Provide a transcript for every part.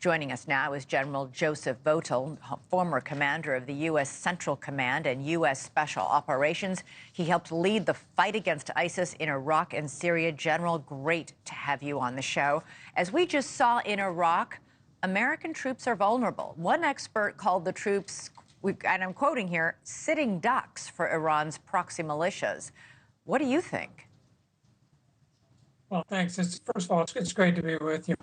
Joining us now is General Joseph Votel, former commander of the U.S. Central Command and U.S. Special Operations. He helped lead the fight against ISIS in Iraq and Syria. General, great to have you on the show. As we just saw in Iraq, American troops are vulnerable. One expert called the troops, and I'm quoting here, sitting ducks for Iran's proxy militias. What do you think? Well, thanks. First of all, it's great to be with you.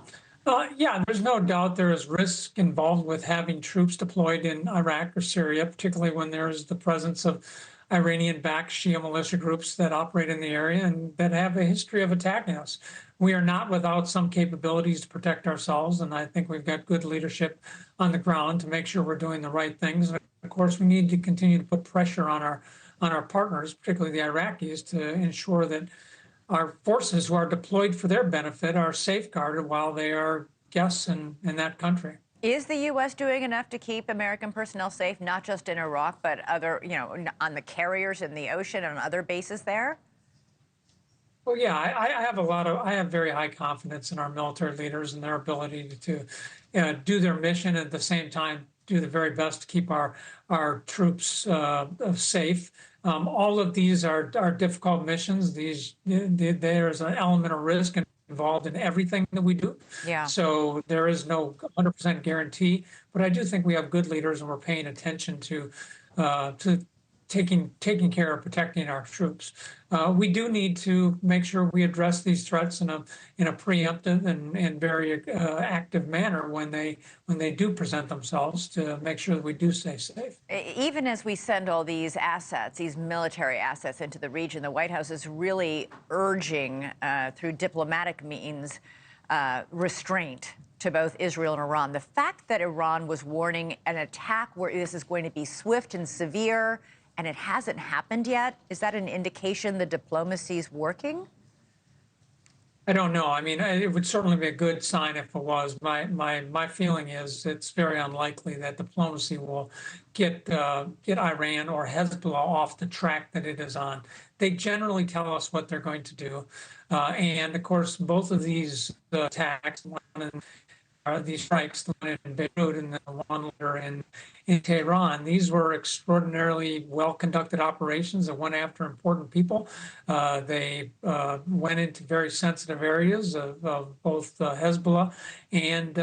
Yeah, there's no doubt there is risk involved with having troops deployed in Iraq or Syria, particularly when there's the presence of Iranian-backed Shia militia groups that operate in the area and that have a history of attacking us. We are not without some capabilities to protect ourselves, and I think we've got good leadership on the ground to make sure we're doing the right things. And of course, we need to continue to put pressure on our partners, particularly the Iraqis, to ensure that our forces who are deployed for their benefit are safeguarded while they are guests in that country. Is the U.S. doing enough to keep American personnel safe, not just in Iraq, but other, on the carriers in the ocean and other bases there? Well, yeah, I have very high confidence in our military leaders and their ability to do their mission and at the same time do the very best to keep our troops safe. All of these are difficult missions. There's an element of risk involved in everything that we do. Yeah. So there is no 100% guarantee, but I do think we have good leaders and we're paying attention to taking care of protecting our troops. We do need to make sure we address these threats in a preemptive and very active manner when they do present themselves, to make sure that we do stay safe. Even as we send all these assets, these military assets into the region, the White House is really urging through diplomatic means restraint to both Israel and Iran. The fact that Iran was warning an attack where this is going to be swift and severe, and it hasn't happened yet, is that an indication the diplomacy is working? I don't know. I mean, it would certainly be a good sign if it was. My feeling is it's very unlikely that diplomacy will get Iran or Hezbollah off the track that it is on. They generally tell us what they're going to do, and of course, both of these attacks, these strikes, the one in Beirut and the one later in Tehran, these were extraordinarily well-conducted operations that went after important people. They went into very sensitive areas of both Hezbollah and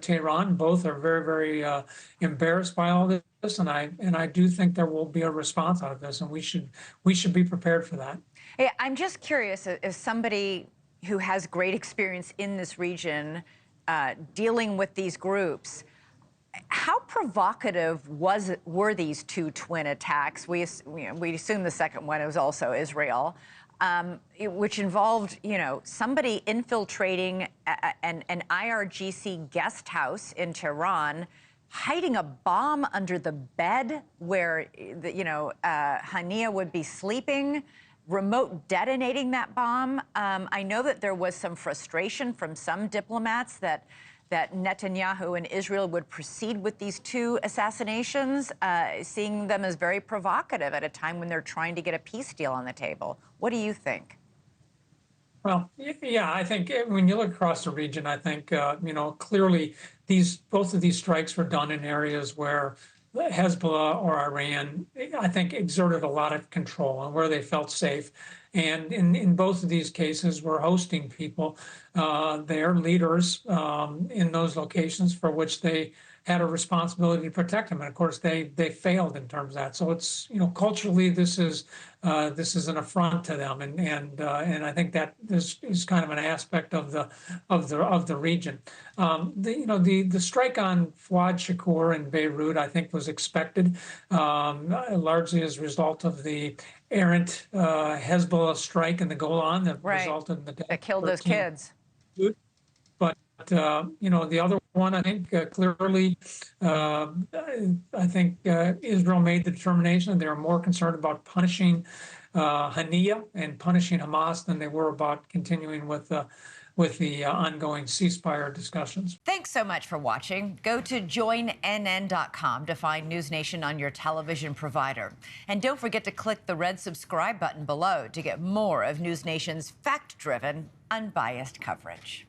Tehran. Both are very, very embarrassed by all this, and I do think there will be a response out of this, and we should be prepared for that. Hey, I'm just curious, as somebody who has great experience in this region, dealing with these groups, how provocative were these two twin attacks? We assume the second one was also Israel, which involved, somebody infiltrating an IRGC guest house in Tehran, hiding a bomb under the bed where Hania would be sleeping, remote detonating that bomb. I know that there was some frustration from some diplomats that Netanyahu and Israel would proceed with these two assassinations, seeing them as very provocative at a time when they're trying to get a peace deal on the table. What do you think? Well, yeah, I think when you look across the region, I think, clearly both of these strikes were done in areas where Hezbollah or Iran, I think, exerted a lot of control and where they felt safe. And in both of these cases, we're hosting people, their leaders in those locations for which they had a responsibility to protect them. And of course, they failed in terms of that. So it's, culturally, this is an affront to them, and I think that this is kind of an aspect of the region. The strike on Fuad Shakur in Beirut, I think, was expected, largely as a result of the errant Hezbollah strike in the Golan that resulted in the death that killed those kids. But the other one, I think, clearly, I think Israel made the determination that they were more concerned about punishing Hania and punishing Hamas than they were about continuing with the ongoing ceasefire discussions. Thanks so much for watching. Go to joinnn.com to find NewsNation on your television provider. And don't forget to click the red subscribe button below to get more of NewsNation's fact-driven, unbiased coverage.